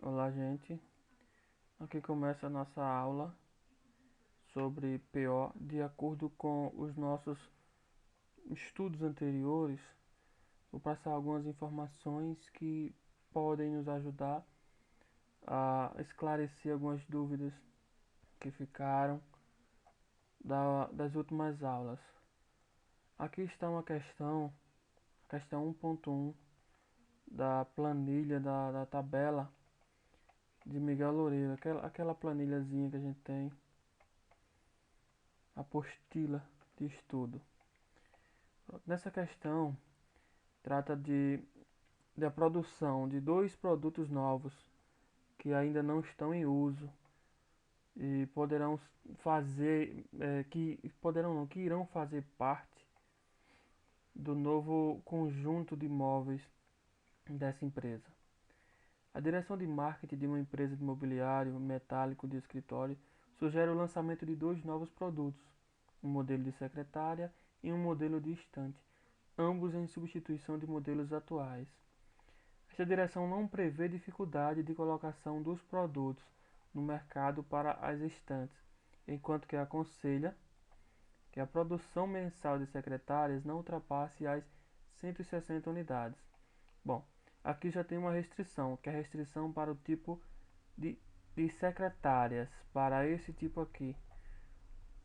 Olá, gente. Aqui começa a nossa aula sobre PO. De acordo com os nossos estudos anteriores, vou passar algumas informações que podem nos ajudar a esclarecer algumas dúvidas que ficaram das últimas aulas. Aqui está uma questão 1.1 da planilha da tabela de Miguel Loureiro, aquela planilhazinha que a gente tem, apostila de estudo. Nessa questão, trata da produção de dois produtos novos que ainda não estão em uso e poderão fazer, que irão fazer parte do novo conjunto de imóveis dessa empresa. A direção de marketing de uma empresa de mobiliário metálico de escritório sugere o lançamento de dois novos produtos, um modelo de secretária e um modelo de estante, ambos em substituição de modelos atuais. Esta direção não prevê dificuldade de colocação dos produtos no mercado para as estantes, enquanto que aconselha que a produção mensal de secretárias não ultrapasse as 160 unidades. Bom, aqui já tem uma restrição, que é a restrição para o tipo de secretárias, para esse tipo aqui,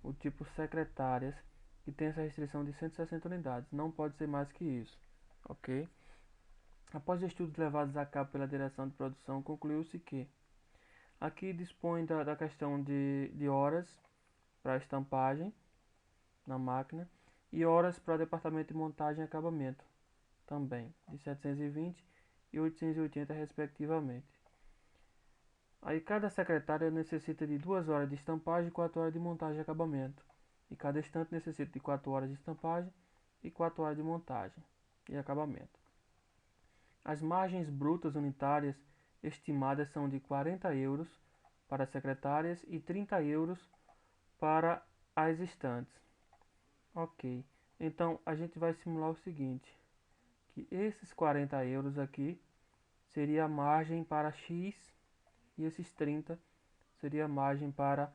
o tipo secretárias, que tem essa restrição de 160 unidades, não pode ser mais que isso, ok? Após estudos levados a cabo pela direção de produção, concluiu-se que aqui dispõe da questão de horas para estampagem na máquina e horas para departamento de montagem e acabamento, também, de 720 e 880 respectivamente. Aí cada secretária necessita de 2 horas de estampagem e 4 horas de montagem e acabamento. E cada estante necessita de 4 horas de estampagem e 4 horas de montagem e acabamento. As margens brutas unitárias estimadas são de 40 euros para as secretárias e 30 euros para as estantes. Ok, então a gente vai simular o seguinte, que esses 40 euros aqui seria a margem para X e esses 30 seria a margem para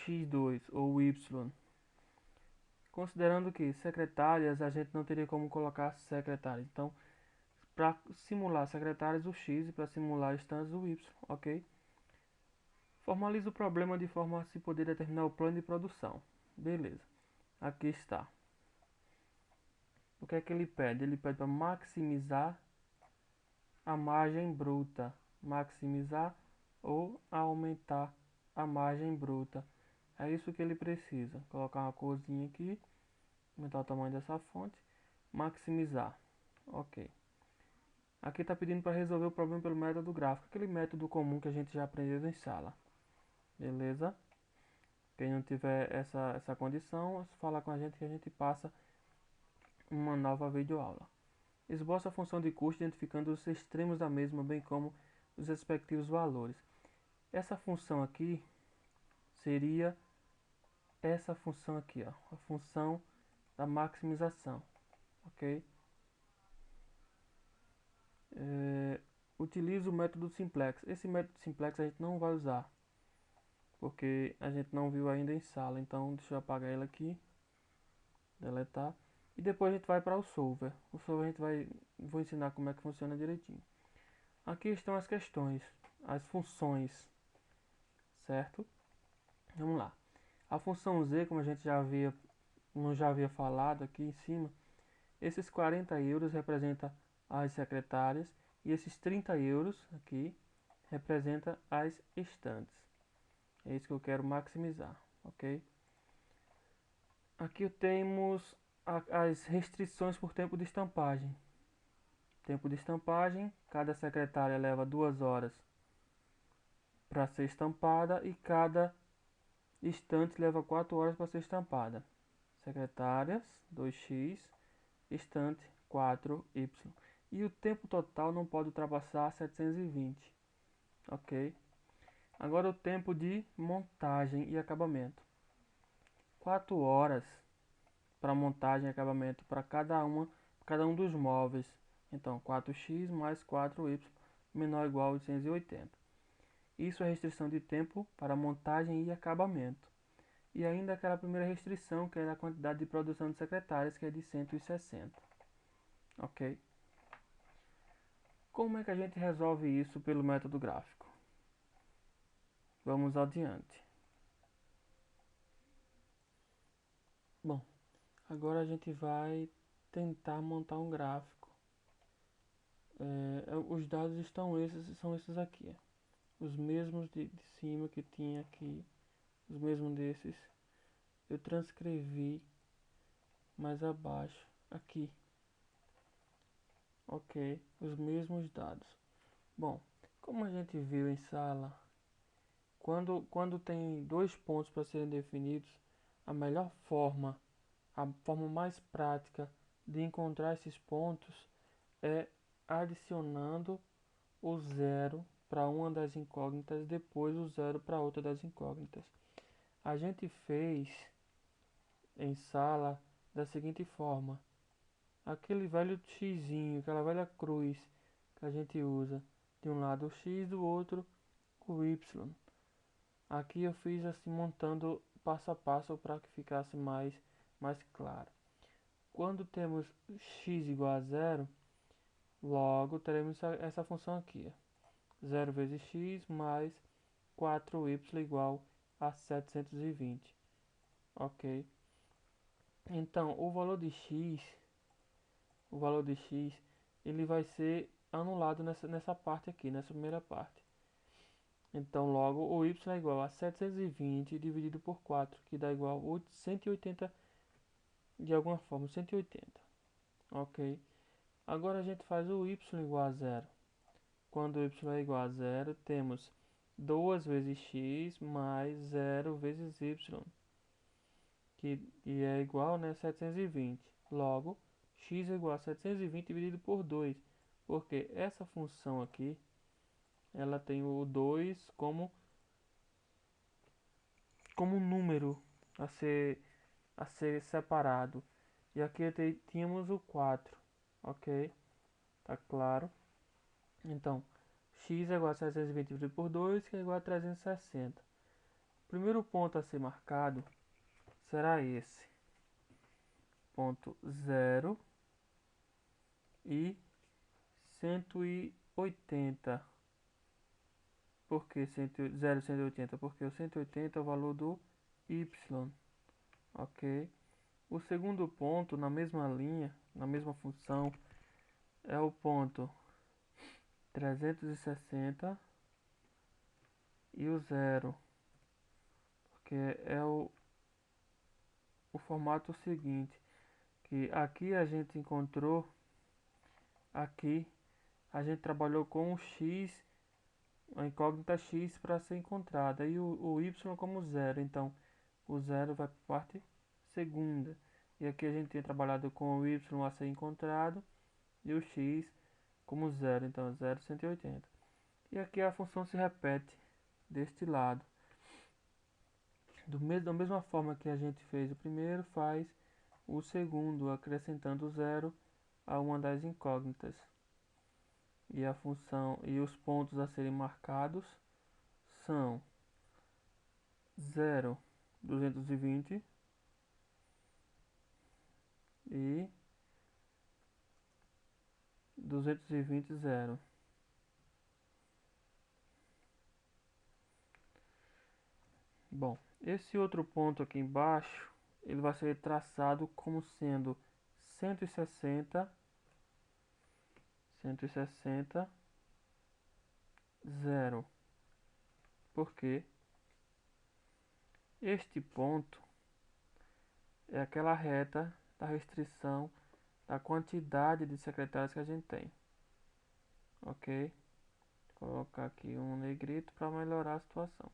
X2 ou Y. Considerando que secretárias a gente não teria como colocar secretárias, então para simular secretárias o X e para simular estantes o Y, ok? Formaliza o problema de forma a se poder determinar o plano de produção. Beleza, aqui está. O que é que ele pede? Ele pede para maximizar a margem bruta, maximizar ou aumentar a margem bruta. É isso que ele precisa. Colocar uma corzinha aqui, aumentar o tamanho dessa fonte, maximizar. Ok. Aqui está pedindo para resolver o problema pelo método gráfico, aquele método comum que a gente já aprendeu em sala. Beleza? Quem não tiver essa condição, fala com a gente que a gente passa uma nova videoaula. Esboça a função de custo identificando os extremos da mesma, bem como os respectivos valores. Essa função aqui seria essa função aqui, ó, a função da maximização, ok? Utiliza o método simplex. Esse método simplex a gente não vai usar, porque a gente não viu ainda em sala. Então deixa eu apagar ele aqui, deletar. E depois a gente vai para o solver. O solver a gente vou ensinar como é que funciona direitinho. Aqui estão as questões, as funções, certo? Vamos lá. A função z, como a gente já havia falado aqui em cima, esses 40 euros representa as secretárias e esses 30 euros aqui representa as estantes. É isso que eu quero maximizar, ok? Aqui temos as restrições por tempo de estampagem. Tempo de estampagem, cada secretária leva 2 horas para ser estampada e cada estante leva 4 horas para ser estampada. Secretárias 2x, estante 4y. E o tempo total não pode ultrapassar 720. Ok? Agora o tempo de montagem e acabamento. 4 horas para montagem e acabamento para cada um dos móveis. Então 4x mais 4y menor ou igual a 880. Isso é restrição de tempo para montagem e acabamento. E ainda aquela primeira restrição, que é a quantidade de produção de secretárias, que é de 160. Ok? Como é que a gente resolve isso pelo método gráfico? Vamos adiante. Bom, agora a gente vai tentar montar um gráfico. Os dados são esses aqui. Os mesmos de cima que tinha aqui. Os mesmos desses. Eu transcrevi mais abaixo. Aqui. Ok. Os mesmos dados. Bom, como a gente viu em sala, quando tem dois pontos para serem definidos, a melhor forma, a forma mais prática de encontrar esses pontos é adicionando o zero para uma das incógnitas, depois o zero para outra das incógnitas. A gente fez em sala da seguinte forma: aquele velho xizinho, aquela velha cruz que a gente usa, de um lado o x, do outro o y. Aqui eu fiz assim montando passo a passo para que ficasse mais claro. Quando temos x igual a zero, logo teremos essa função aqui, 0 vezes x mais 4y igual a 720. Ok? Então, o valor de x, ele vai ser anulado nessa parte aqui, nessa primeira parte. Então, logo, o y é igual a 720 dividido por 4, que dá igual a 180, de alguma forma, 180. Ok? Agora a gente faz o y igual a zero. Quando y é igual a zero, temos 2 vezes x mais 0 vezes y, que é igual, né, a 720. Logo, x é igual a 720 dividido por 2, porque essa função aqui, ela tem o 2 como número a ser separado. E aqui tínhamos o 4, ok? Tá claro? Então, x é igual a 720 dividido por 2, que é igual a 360. O primeiro ponto a ser marcado será esse. Ponto 0 e 180. Por que 0 e 180? Porque o 180 é o valor do y. Ok? O segundo ponto, na mesma linha, na mesma função, é o ponto 360 e o zero, porque é o formato seguinte, que aqui a gente encontrou, aqui a gente trabalhou com o x, a incógnita x para ser encontrada, e o y como zero, então o zero vai para a parte segunda. E aqui a gente tem trabalhado com o y a ser encontrado e o x como zero, então 0, 180. E aqui a função se repete deste lado. Da mesma forma que a gente fez o primeiro, faz o segundo, acrescentando zero a uma das incógnitas. E a função e os pontos a serem marcados são 0, 220 e 220, 0. Bom, esse outro ponto aqui embaixo, ele vai ser traçado como sendo 160, 0. Porque este ponto é aquela reta da restrição da quantidade de secretários que a gente tem. Ok? Vou colocar aqui um negrito para melhorar a situação.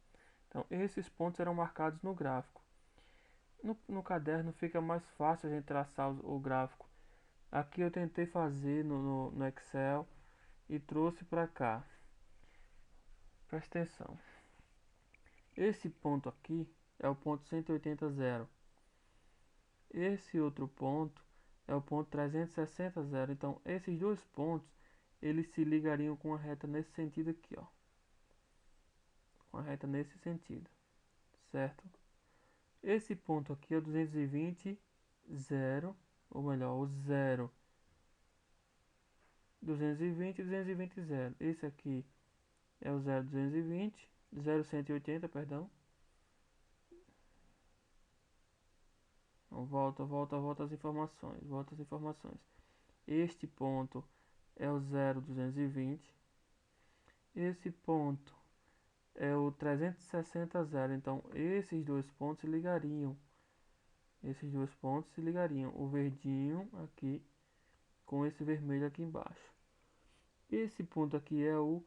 Então, esses pontos serão marcados no gráfico. No caderno fica mais fácil a gente traçar o gráfico. Aqui eu tentei fazer no Excel e trouxe para cá. Presta atenção. Esse ponto aqui é o ponto 180, 0. Esse outro ponto é o ponto 360, 0. Então, esses dois pontos, eles se ligariam com a reta nesse sentido aqui, ó. com a reta nesse sentido, certo? Esse ponto aqui é o 220, 0, ou melhor, o 0, 220 e 220, 0. Esse aqui é o 0, 220, 0, 180, perdão. Então, volta as informações, Este ponto é o 0, 220. Esse ponto é o 360, 0. Então, esses dois pontos se ligariam. O verdinho aqui com esse vermelho aqui embaixo. Esse ponto aqui é o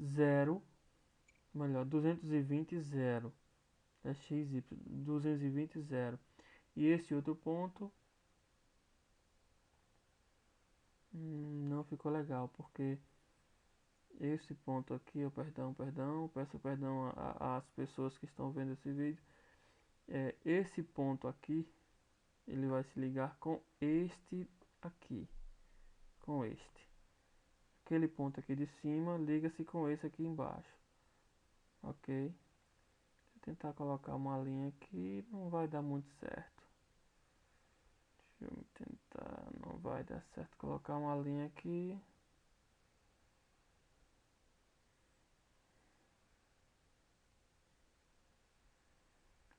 0, melhor, 220, 0. É XY, 220, 0. E esse outro ponto não ficou legal, porque esse ponto aqui, peço perdão às pessoas que estão vendo esse vídeo. Esse ponto aqui, ele vai se ligar com este aqui, com este. Aquele ponto aqui de cima liga-se com esse aqui embaixo, ok? Vou tentar colocar uma linha aqui, não vai dar muito certo. Deixa eu tentar, não vai dar certo colocar uma linha aqui.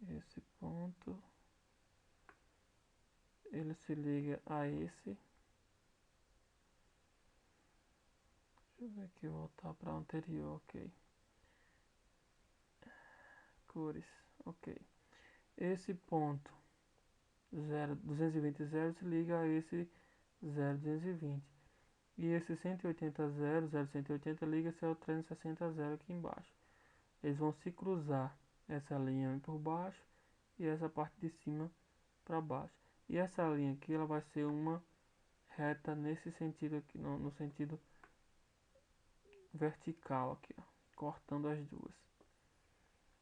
Esse ponto, ele se liga a esse. Deixa eu ver aqui, voltar para o anterior, ok. Cores, ok. Esse ponto 0, 220, 0 se liga a esse 0, 220. E esse 180, 0, 0, 180 liga-se ao 360, 0 aqui embaixo. Eles vão se cruzar, essa linha por baixo e essa parte de cima para baixo. E essa linha aqui, ela vai ser uma reta nesse sentido aqui, no sentido vertical aqui, ó, cortando as duas.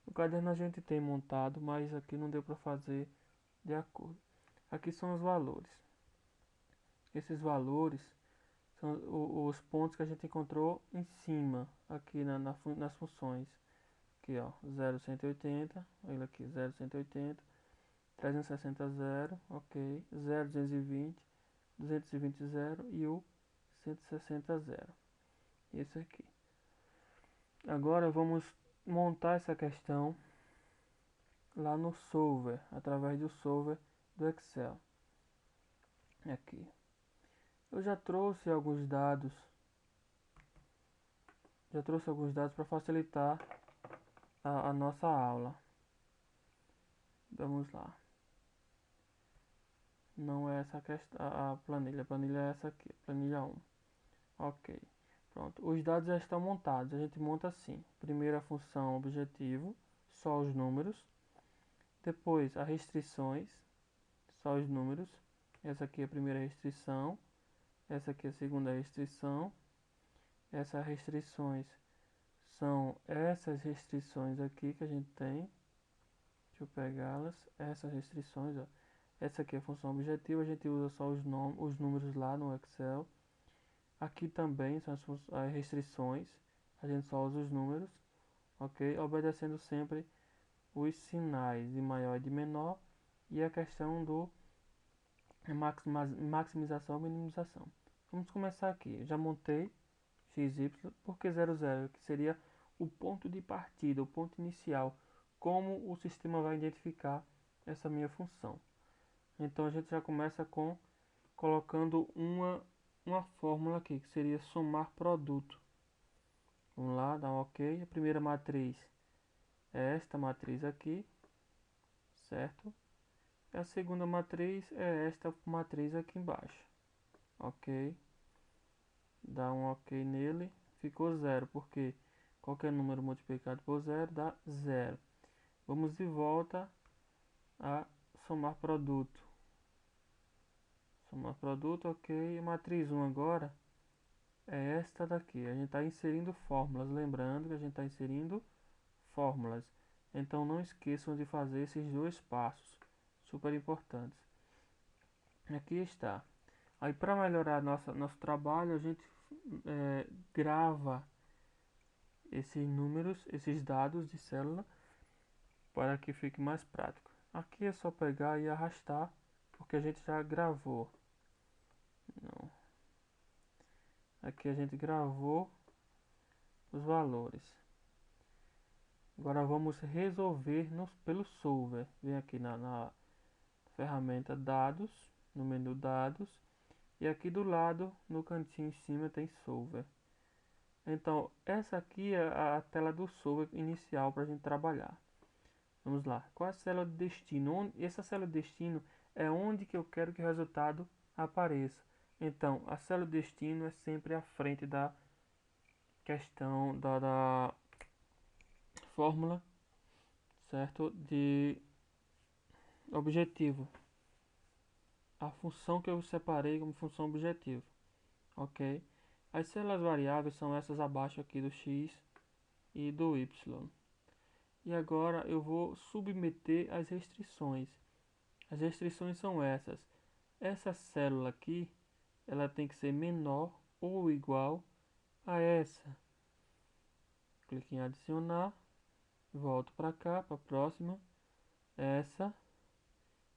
O caderno a gente tem montado, mas aqui não deu para fazer de acordo. Aqui são os valores. Esses valores são os pontos que a gente encontrou em cima, aqui nas funções. Aqui, ó, 0, 180, ele aqui, 0, 180, 360, 0, ok, 0, 220, 220, 0 e o 160, 0. Esse aqui. Agora vamos montar essa questão lá no Solver, através do Solver do Excel. Aqui. Eu já trouxe alguns dados para facilitar a nossa aula. Vamos lá. Não é essa questão, a planilha é essa aqui, planilha 1. Ok. Pronto, os dados já estão montados. A gente monta assim: primeiro a função objetivo, só os números. Depois as restrições, só os números. Essa aqui é a primeira restrição. Essa aqui é a segunda restrição. Essas restrições são essas restrições aqui que a gente tem. Deixa eu pegá-las. Essas restrições, ó. Essa aqui é a função objetiva. A gente usa só os números lá no Excel. Aqui também são as restrições. A gente só usa os números, ok? Obedecendo sempre os sinais de maior e de menor. E a questão do maximização e minimização. Vamos começar aqui. Eu já montei XY, porque 00, que seria o ponto de partida, o ponto inicial. Como o sistema vai identificar essa minha função. Então a gente já começa colocando uma fórmula aqui, que seria somar produto. Vamos lá, dar um ok. A primeira matriz é esta matriz aqui, certo? E a segunda matriz é esta matriz aqui embaixo, ok? Dá um ok nele, ficou 0, porque qualquer número multiplicado por 0 dá 0. Vamos de volta a somar produto. Somar produto, ok. A matriz 1 agora é esta daqui. A gente está inserindo fórmulas. Lembrando que a gente está inserindo fórmulas. Então não esqueçam de fazer esses dois passos. Super importantes. Aqui está. Aí para melhorar nosso trabalho, a gente grava esses números, esses dados de célula, para que fique mais prático. Aqui é só pegar e arrastar, porque a gente já gravou. Não. Aqui a gente gravou os valores. Agora vamos resolver pelo solver. Vem aqui na ferramenta dados, no menu dados, e aqui do lado, no cantinho em cima, tem solver. Então, essa aqui é a tela do solver inicial para a gente trabalhar. Vamos lá. Qual é a célula de destino? Essa célula de destino é onde que eu quero que o resultado apareça. Então, a célula de destino é sempre à frente da questão da fórmula, certo? De objetivo. A função que eu separei como função objetivo. Ok? As células variáveis são essas abaixo aqui do x e do y. E agora eu vou submeter as restrições. As restrições são essas. Essa célula aqui, ela tem que ser menor ou igual a essa. Clique em adicionar, volto para cá, para a próxima. Essa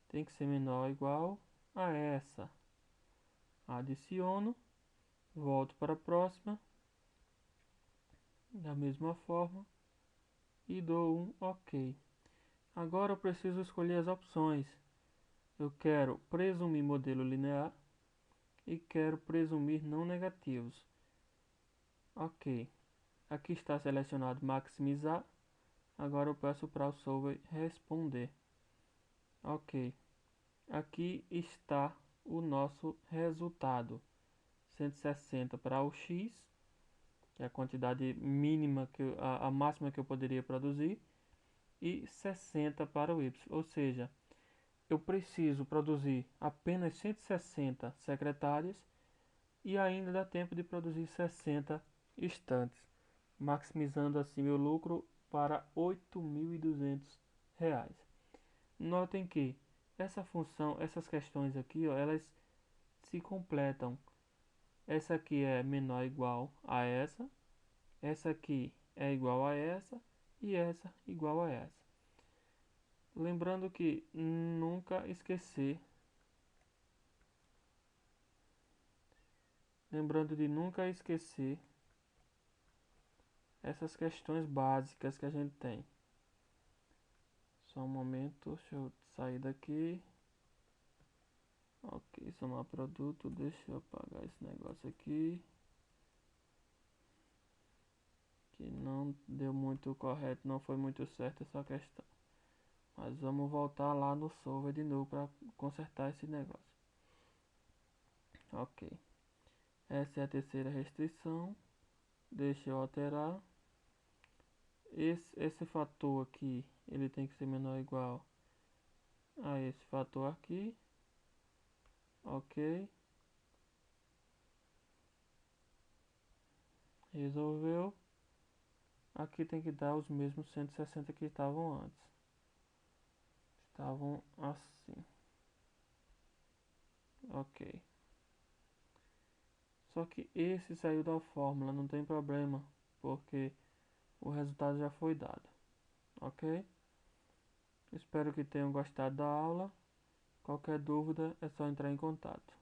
tem que ser menor ou igual a essa. Adiciono, volto para a próxima, da mesma forma, e dou um OK. Agora eu preciso escolher as opções. Eu quero presumir modelo linear e quero presumir não negativos. OK. Aqui está selecionado maximizar. Agora eu peço para o solver responder. OK. Aqui está o nosso resultado. 160 para o x, que é a quantidade mínima, a máxima que eu poderia produzir, e 60 para o y. Ou seja, eu preciso produzir apenas 160 secretárias e ainda dá tempo de produzir 60 estantes, maximizando assim meu lucro para R$ 8.200. Notem que essa função, essas questões aqui, ó, elas se completam. Essa aqui é menor ou igual a essa aqui é igual a essa e essa igual a essa. Lembrando que nunca esquecer, lembrando de nunca esquecer essas questões básicas que a gente tem. Só um momento, deixa eu sair daqui. Ok, somar produto, deixa eu apagar esse negócio aqui, que não deu muito correto, não foi muito certo essa questão. Mas vamos voltar lá no solver de novo para consertar esse negócio. Ok, essa é a terceira restrição. Deixa eu alterar. Esse fator aqui, ele tem que ser menor ou igual a esse fator aqui. Ok. Resolveu. Aqui tem que dar os mesmos 160 que estavam antes. Estavam assim. Ok. Só que esse saiu da fórmula, não tem problema, porque o resultado já foi dado. Ok? Espero que tenham gostado da aula. Qualquer dúvida é só entrar em contato.